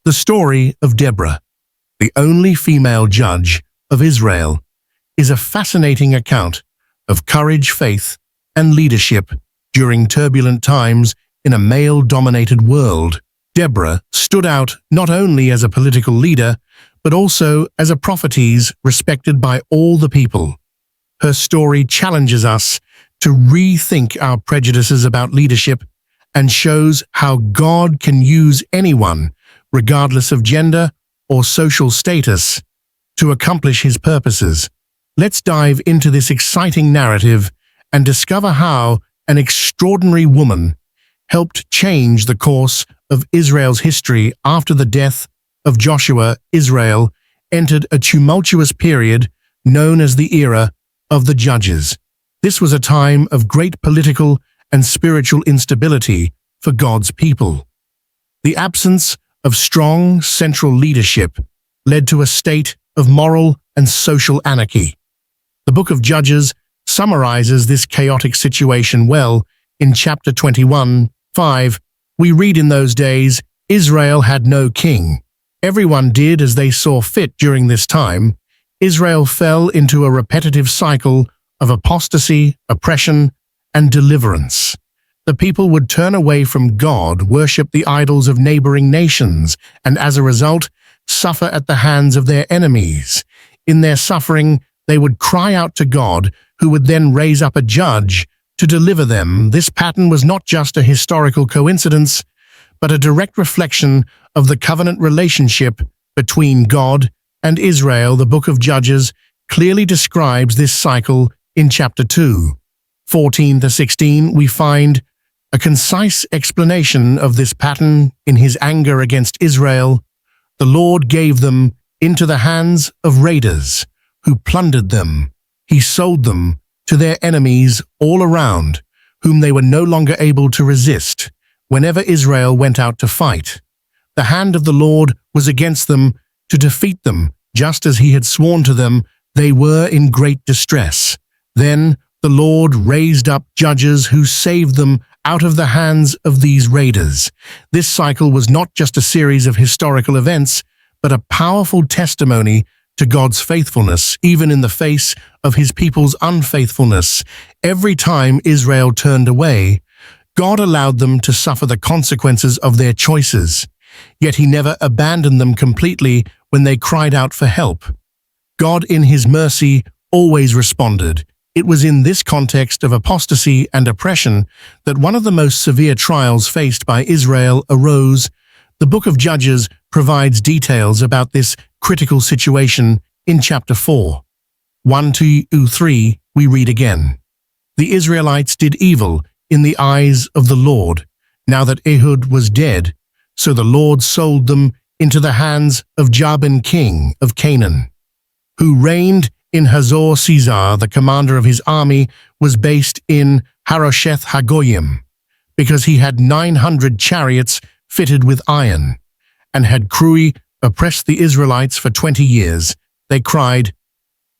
The story of Deborah, the only female judge of Israel, is a fascinating account of courage, faith, and leadership during turbulent times in a male-dominated world. Deborah stood out not only as a political leader, but also as a prophetess respected by all the people. Her story challenges us to rethink our prejudices about leadership and shows how God can use anyone, regardless of gender or social status, to accomplish his purposes. Let's dive into this exciting narrative and discover how an extraordinary woman helped change the course of Israel's history. After the death of Joshua, Israel entered a tumultuous period known as the era of the Judges. This was a time of great political and spiritual instability for God's people. The absence of strong central leadership led to a state of moral and social anarchy. The book of Judges summarizes this chaotic situation well. In chapter 21:5, we read, "In those days, Israel had no king. Everyone did as they saw fit." During this time, Israel fell into a repetitive cycle of apostasy, oppression, and deliverance. The people would turn away from God, worship the idols of neighboring nations, and as a result, suffer at the hands of their enemies. In their suffering, they would cry out to God, who would then raise up a judge to deliver them. This pattern was not just a historical coincidence, but a direct reflection of the covenant relationship between God and Israel. The book of Judges clearly describes this cycle. In chapter 2:14-16, we find a concise explanation of this pattern. In his anger against Israel, the Lord gave them into the hands of raiders, who plundered them. He sold them to their enemies all around, whom they were no longer able to resist. Whenever Israel went out to fight, the hand of the Lord was against them to defeat them, just as he had sworn to them. They were in great distress. Then the Lord raised up judges who saved them out of the hands of these raiders. This cycle was not just a series of historical events, but a powerful testimony to God's faithfulness, even in the face of his people's unfaithfulness. Every time Israel turned away, God allowed them to suffer the consequences of their choices. Yet he never abandoned them completely when they cried out for help. God, in his mercy, always responded. It was in this context of apostasy and oppression that one of the most severe trials faced by Israel arose. The book of Judges provides details about this critical situation. In chapter 4:1-3, we read again, "The Israelites did evil in the eyes of the Lord, now that Ehud was dead, so the Lord sold them into the hands of Jabin, king of Canaan, who reigned in Hazor Caesar. The commander of his army was based in Harosheth Hagoyim, because he had 900 chariots fitted with iron, and had cruelly oppressed the Israelites for 20 years. They cried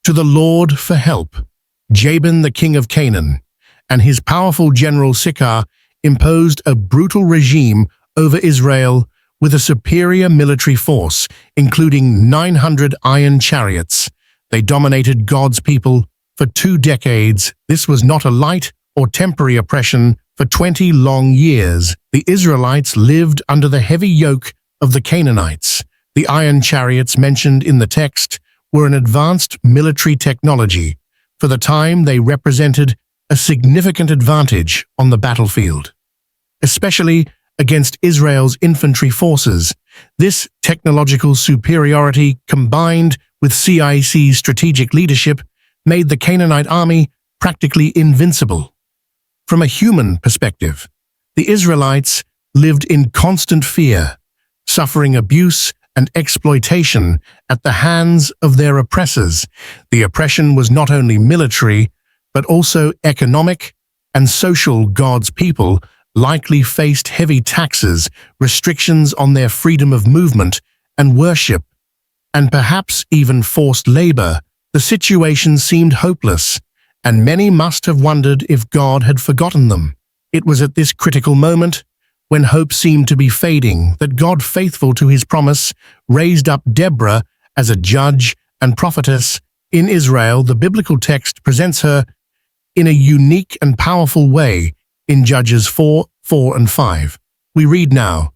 to the Lord for help. Jabin, the king of Canaan, and his powerful general Siccar imposed a brutal regime over Israel with a superior military force, including 900 iron chariots. They dominated God's people for 2 decades. This was not a light or temporary oppression. For 20 long years, the Israelites lived under the heavy yoke of the Canaanites. The iron chariots mentioned in the text were an advanced military technology. For the time, they represented a significant advantage on the battlefield, especially against Israel's infantry forces. This technological superiority, combined with CIC's strategic leadership, made the Canaanite army practically invincible. From a human perspective, the Israelites lived in constant fear, suffering abuse and exploitation at the hands of their oppressors. The oppression was not only military, but also economic and social. God's people likely faced heavy taxes, restrictions on their freedom of movement and worship, and perhaps even forced labor. The situation seemed hopeless, and many must have wondered if God had forgotten them. It was at this critical moment When hope seemed to be fading, that God, faithful to his promise, raised up Deborah as a judge and prophetess in Israel. The biblical text presents her in a unique and powerful way in Judges 4 and 5. We read now,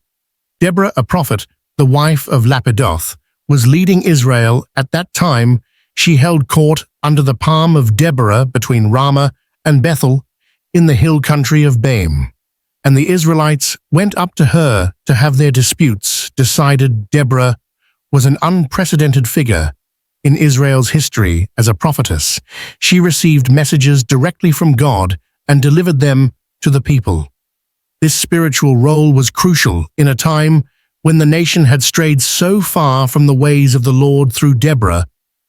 Deborah, a prophet, the wife of Lapidoth, was leading Israel. At that time, she held court under the palm of Deborah between Ramah and Bethel in the hill country of Baim. And the Israelites went up to her to have their disputes decided. Deborah was an unprecedented figure in Israel's history as a prophetess. She received messages directly from God and delivered them to the people. This spiritual role was crucial in a time when the nation had strayed so far from the ways of the Lord. Through Deborah,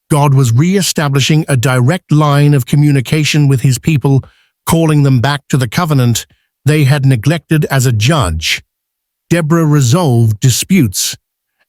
God was re-establishing a direct line of communication with his people, calling them back to the covenant they had neglected. As a judge, Deborah resolved disputes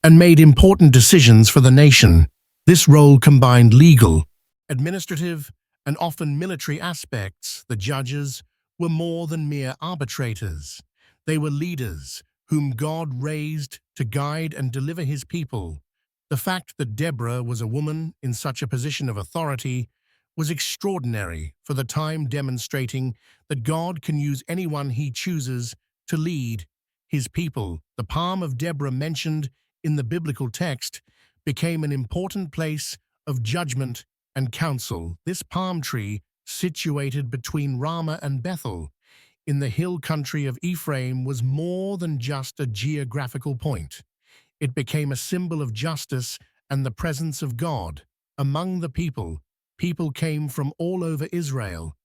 and made important decisions for the nation. This role combined legal, administrative, and often military aspects. The judges were more than mere arbitrators. They were leaders whom God raised to guide and deliver his people. The fact that Deborah was a woman in such a position of authority was extraordinary for the time, demonstrating that God can use anyone he chooses to lead his people. The palm of Deborah, mentioned in the biblical text, became an important place of judgment and counsel. This palm tree, situated between Ramah and Bethel in the hill country of Ephraim, was more than just a geographical point. It became a symbol of justice and the presence of God among the people. People came from all over Israel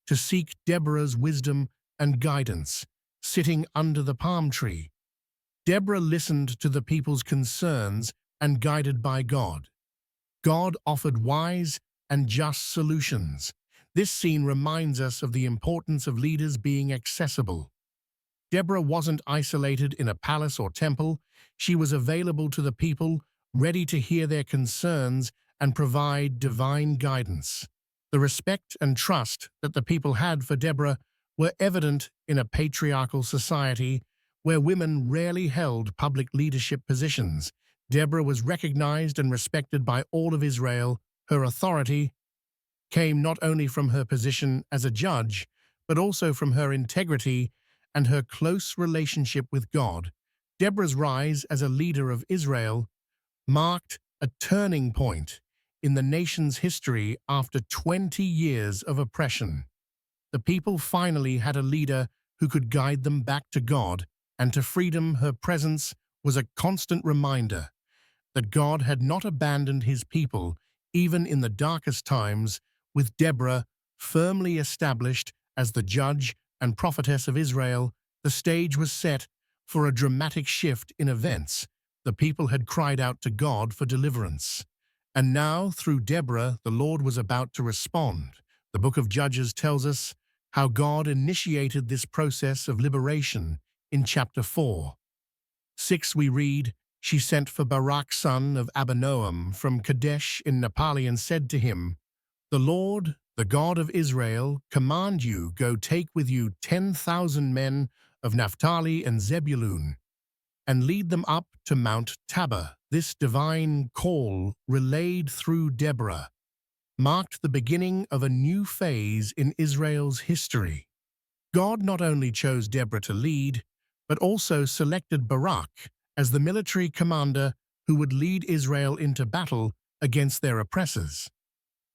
to seek Deborah's wisdom and guidance. Sitting under the palm tree, Deborah listened to the people's concerns and, guided by God, offered wise and just solutions. This scene reminds us of the importance of leaders being accessible. Deborah wasn't isolated in a palace or temple. She was available to the people, ready to hear their concerns and provide divine guidance. The respect and trust that the people had for Deborah were evident in a patriarchal society where women rarely held public leadership positions. Deborah was recognized and respected by all of Israel. Her authority came not only from her position as a judge, but also from her integrity and her close relationship with God. Deborah's rise as a leader of Israel marked a turning point in the nation's history. After 20 years of oppression, the people finally had a leader who could guide them back to God and to freedom. Her presence was a constant reminder that God had not abandoned his people, even in the darkest times. With Deborah firmly established as the judge and prophetess of Israel, the stage was set for a dramatic shift in events. The people had cried out to God for deliverance, and now, through Deborah, the Lord was about to respond. The book of Judges tells us how God initiated this process of liberation. In chapter 4:6 we read, She sent for Barak son of Abinoam from Kadesh in Naphtali and said to him, The Lord, the God of Israel, command you, go take with you 10,000 men of Naphtali and Zebulun, and lead them up to Mount Tabor. This divine call, relayed through Deborah, marked the beginning of a new phase in Israel's history. God not only chose Deborah to lead, but also selected Barak as the military commander who would lead Israel into battle against their oppressors.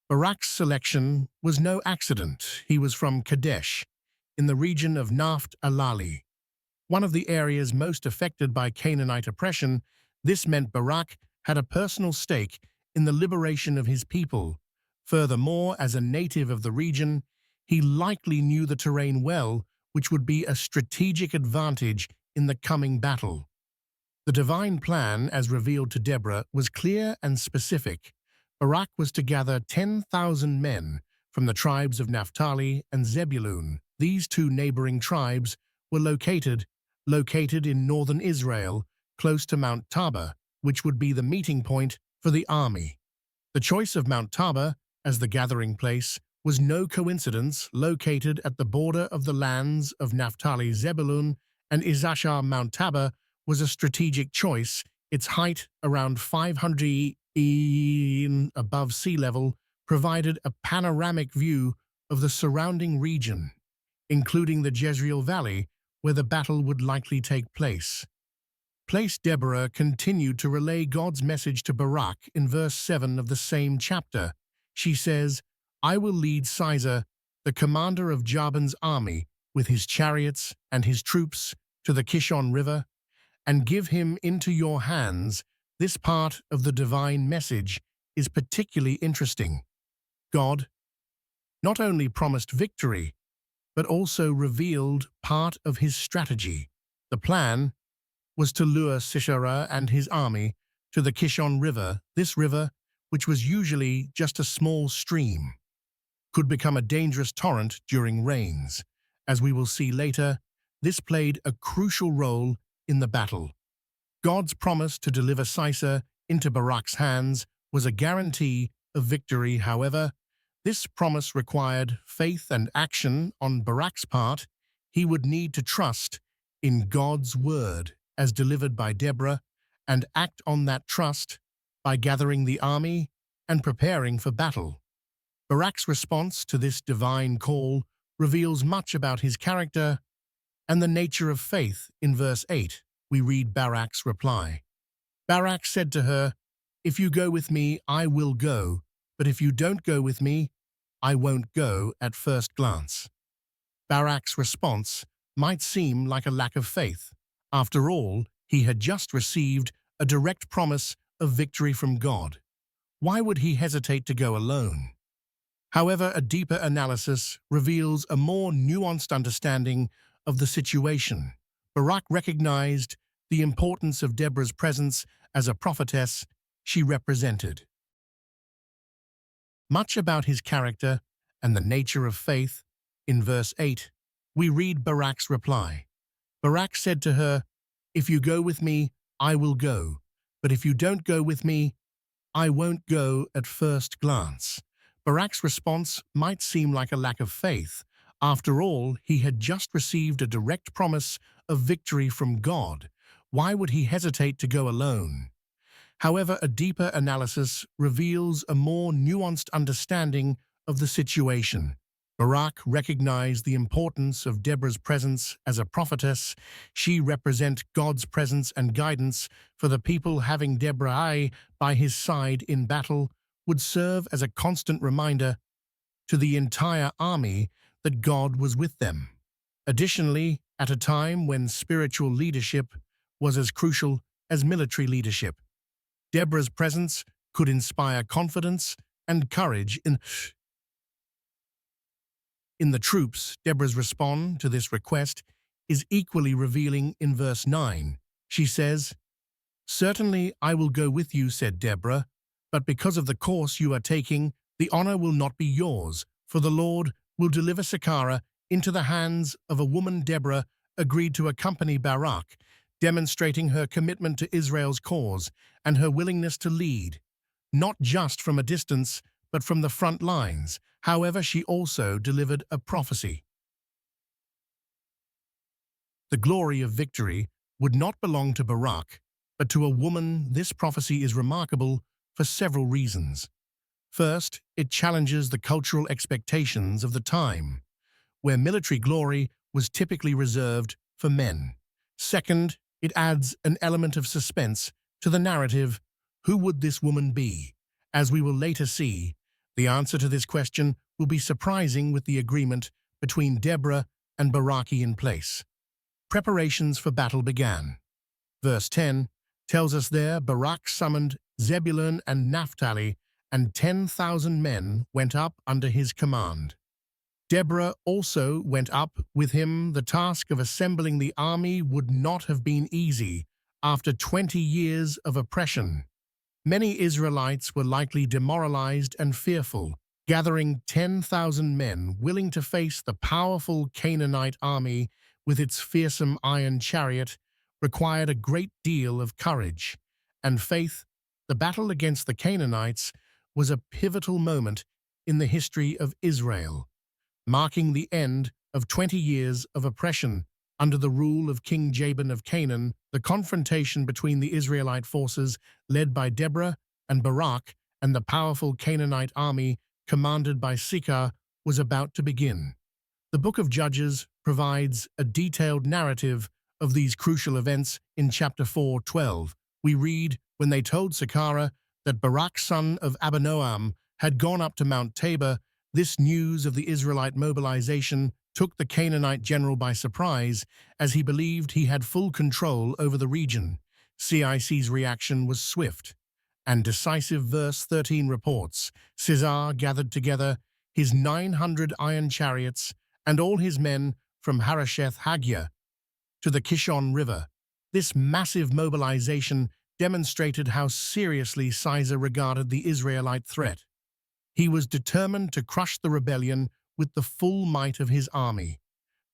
Barak's selection was no accident. He was from Kadesh, in the region of Naphtali, one of the areas most affected by Canaanite oppression. This meant Barak had a personal stake in the liberation of his people. Furthermore, as a native of the region, he likely knew the terrain well, which would be a strategic advantage in the coming battle. The divine plan, as revealed to Deborah, was clear and specific. Barak was to gather 10,000 men from the tribes of Naphtali and Zebulun. These two neighboring tribes were located in northern Israel, close to Mount Tabor, which would be the meeting point for the army. The choice of Mount Tabor as the gathering place was no coincidence. Located at the border of the lands of Naphtali, Zebulun, and Issachar Mount Tabor was a strategic choice. Its height, around 500 above sea level, provided a panoramic view of the surrounding region, including the Jezreel Valley, where the battle would likely take place. Deborah continued to relay God's message to Barak in verse 7 of the same chapter. She says, "I will lead Sisera, the commander of Jabin's army, with his chariots and his troops to the Kishon River, and give him into your hands." This part of the divine message is particularly interesting. God not only promised victory, but also revealed part of his strategy. The plan was to lure Sisera and his army to the Kishon River. This river, which was usually just a small stream, could become a dangerous torrent during rains. As we will see later, this played a crucial role in the battle. God's promise to deliver Sisera into Barak's hands was a guarantee of victory. However, this promise required faith and action on Barak's part. He would need to trust in God's word as delivered by Deborah, and act on that trust by gathering the army and preparing for battle. Barak's response to this divine call reveals much about his character and the nature of faith. In verse 8, we read Barak's reply. Barak said to her, "If you go with me, I will go, but if you don't go with me, I won't go." At first glance, Barak's response might seem like a lack of faith. After all, he had just received a direct promise of victory from God. Why would he hesitate to go alone? However, a deeper analysis reveals a more nuanced understanding of the situation. Barak recognized the importance of Deborah's presence as a prophetess she represented. Much about his character and the nature of faith. In verse 8, we read Barak's reply. Barak said to her, "If you go with me, I will go, but if you don't go with me, I won't go." At first glance, Barak's response might seem like a lack of faith. After all, he had just received a direct promise of victory from God. Why would he hesitate to go alone? However, a deeper analysis reveals a more nuanced understanding of the situation. Barak recognized the importance of Deborah's presence as a prophetess. She represented God's presence and guidance for the people. Having Deborah by his side in battle would serve as a constant reminder to the entire army that God was with them. Additionally, at a time when spiritual leadership was as crucial as military leadership, Deborah's presence could inspire confidence and courage in the troops. Deborah's response to this request is equally revealing. In verse 9, she says, "Certainly I will go with you," said Deborah, "but because of the course you are taking, the honor will not be yours, for the Lord will deliver Sisera into the hands of a woman." Deborah agreed to accompany Barak, demonstrating her commitment to Israel's cause and her willingness to lead, not just from a distance, but from the front lines. However, she also delivered a prophecy. The glory of victory would not belong to Barak, but to a woman. This prophecy is remarkable for several reasons. First, it challenges the cultural expectations of the time, where military glory was typically reserved for men. Second, it adds an element of suspense to the narrative. Who would this woman be? As we will later see, the answer to this question will be surprising. With the agreement between Deborah and Barak in place, preparations for battle began. Verse 10 tells us there, Barak summoned Zebulun and Naphtali, and 10,000 men went up under his command. Deborah also went up with him. The task of assembling the army would not have been easy after 20 years of oppression. Many Israelites were likely demoralized and fearful. Gathering 10,000 men willing to face the powerful Canaanite army with its fearsome iron chariot required a great deal of courage and faith. The battle against the Canaanites was a pivotal moment in the history of Israel, marking the end of 20 years of oppression. Under the rule of King Jabin of Canaan, the confrontation between the Israelite forces led by Deborah and Barak and the powerful Canaanite army commanded by Sisera was about to begin. The Book of Judges provides a detailed narrative of these crucial events in chapter 4:12. We read, when they told Sisera that Barak son of Abinoam had gone up to Mount Tabor, this news of the Israelite mobilization took the Canaanite general by surprise, as he believed he had full control over the region. CIC's reaction was swift and decisive. Verse 13 reports, Sisera gathered together his 900 iron chariots and all his men from Harosheth Haggah to the Kishon River. This massive mobilization demonstrated how seriously Sisera regarded the Israelite threat. He was determined to crush the rebellion with the full might of his army.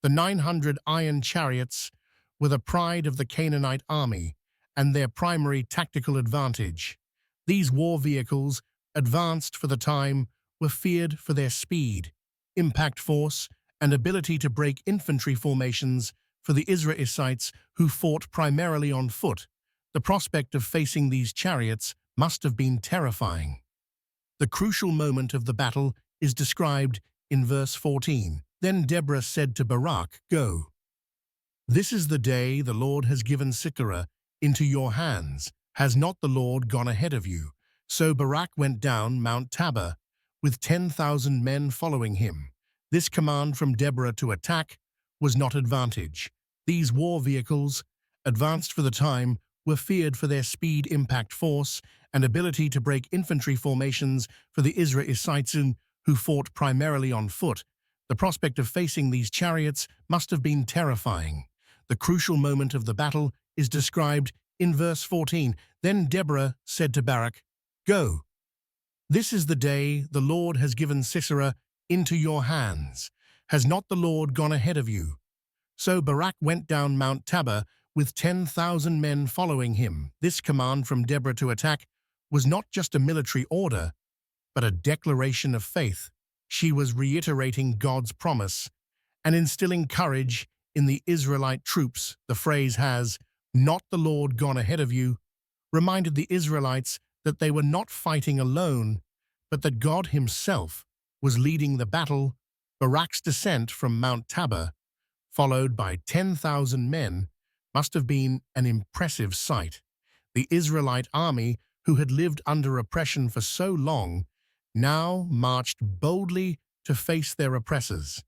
The 900 iron chariots were the pride of the Canaanite army and their primary tactical advantage. These war vehicles, advanced for the time, were feared for their speed, impact force, and ability to break infantry formations. For the Israelites, who fought primarily on foot, the prospect of facing these chariots must have been terrifying. The crucial moment of the battle is described in verse 14. Then Deborah said to Barak, "Go. This is the day the Lord has given Sisera into your hands. Has not the Lord gone ahead of you?" So Barak went down Mount Tabor, with 10,000 men following him. This command from Deborah to attack was not advantage. These war vehicles, advanced for the time, were feared for their speed, impact force, and ability to break infantry formations. For the Israelites, who fought primarily on foot, the prospect of facing these chariots must have been terrifying. The crucial moment of the battle is described in verse 14. Then Deborah said to Barak, "Go. This is the day the Lord has given Sisera into your hands. Has not the Lord gone ahead of you?" So Barak went down Mount Tabor, with 10,000 men following him. This command from Deborah to attack was not just a military order, but a declaration of faith. She was reiterating God's promise and instilling courage in the Israelite troops. The phrase "has not the Lord gone ahead of you" reminded the Israelites that they were not fighting alone, but that God himself was leading the battle. Barak's descent from Mount Tabor, followed by 10,000 men, must have been an impressive sight. The Israelite army, who had lived under oppression for so long, now marched boldly to face their oppressors.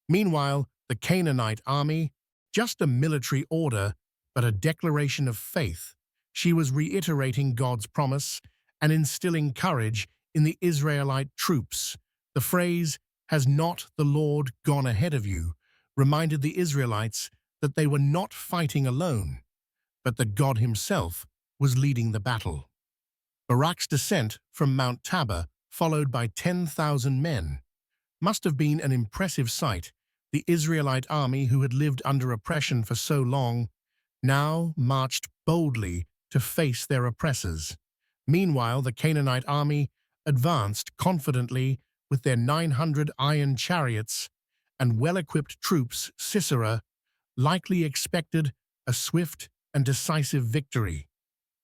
Meanwhile, the Canaanite army, just a military order, but a declaration of faith. She was reiterating God's promise and instilling courage in the Israelite troops. The phrase, "Has not the Lord gone ahead of you?" reminded the Israelites that they were not fighting alone, but that God himself was leading the battle. Barak's descent from Mount Tabor, followed by 10,000 men, must have been an impressive sight. The Israelite army, who had lived under oppression for so long, now marched boldly to face their oppressors. Meanwhile, the Canaanite army advanced confidently with their 900 iron chariots and well-equipped troops. Sisera likely expected a swift and decisive victory.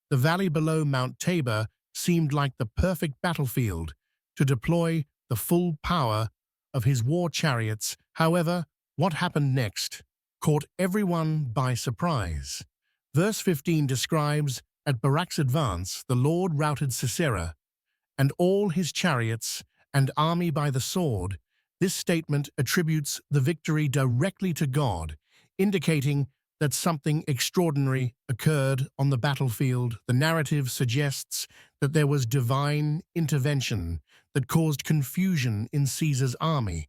The valley below Mount Tabor seemed like the perfect battlefield to deploy the full power of his war chariots. However, what happened next caught everyone by surprise. Verse 15 describes, at Barak's advance, the Lord routed Sisera and all his chariots and army by the sword. This statement attributes the victory directly to God, indicating that something extraordinary occurred on the battlefield. The narrative suggests that there was divine intervention that caused confusion in Caesar's army.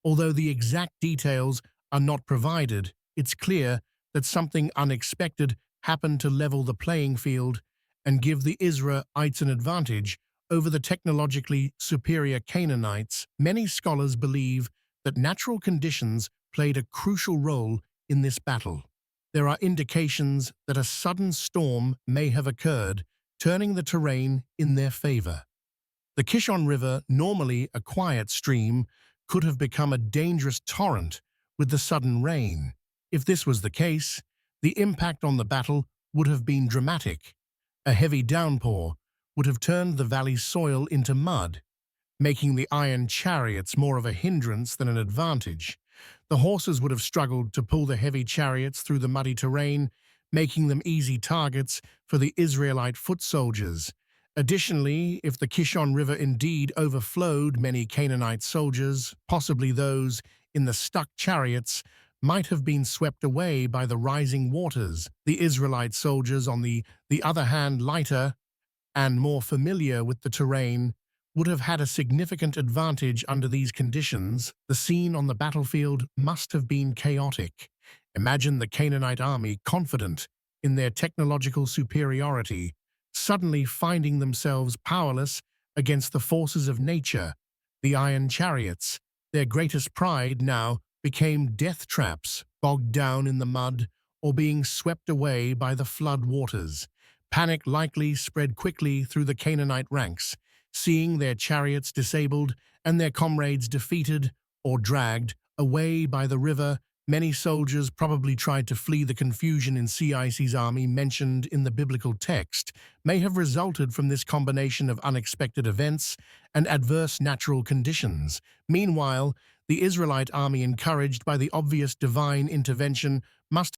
Although the exact details are not provided, it's clear that something unexpected happened to level the playing field and give the Israelites an advantage over the technologically superior Canaanites. Many scholars believe that natural conditions played a crucial role in this battle. There are indications that a sudden storm may have occurred, turning the terrain in their favor. The Kishon River, normally a quiet stream, could have become a dangerous torrent with the sudden rain. If this was the case, the impact on the battle would have been dramatic. A heavy downpour would have turned the valley's soil into mud, making the iron chariots more of a hindrance than an advantage. The horses would have struggled to pull the heavy chariots through the muddy terrain, making them easy targets for the Israelite foot soldiers. Additionally, if the Kishon River indeed overflowed, many Canaanite soldiers, possibly those in the stuck chariots, might have been swept away by the rising waters. The Israelite soldiers, on the other hand, lighter and more familiar with the terrain, would have had a significant advantage under these conditions. The scene on the battlefield must have been chaotic. Imagine the Canaanite army, confident in their technological superiority, suddenly finding themselves powerless against the forces of nature. The iron chariots, their greatest pride, now became death traps, bogged down in the mud or being swept away by the flood waters. Panic likely spread quickly through the Canaanite ranks. Seeing their chariots disabled and their comrades defeated or dragged away by the river, many soldiers probably tried to flee. The confusion in CIC's army mentioned in the biblical text may have resulted from this combination of unexpected events and adverse natural conditions. Meanwhile, the Israelite army, encouraged by the obvious divine intervention, must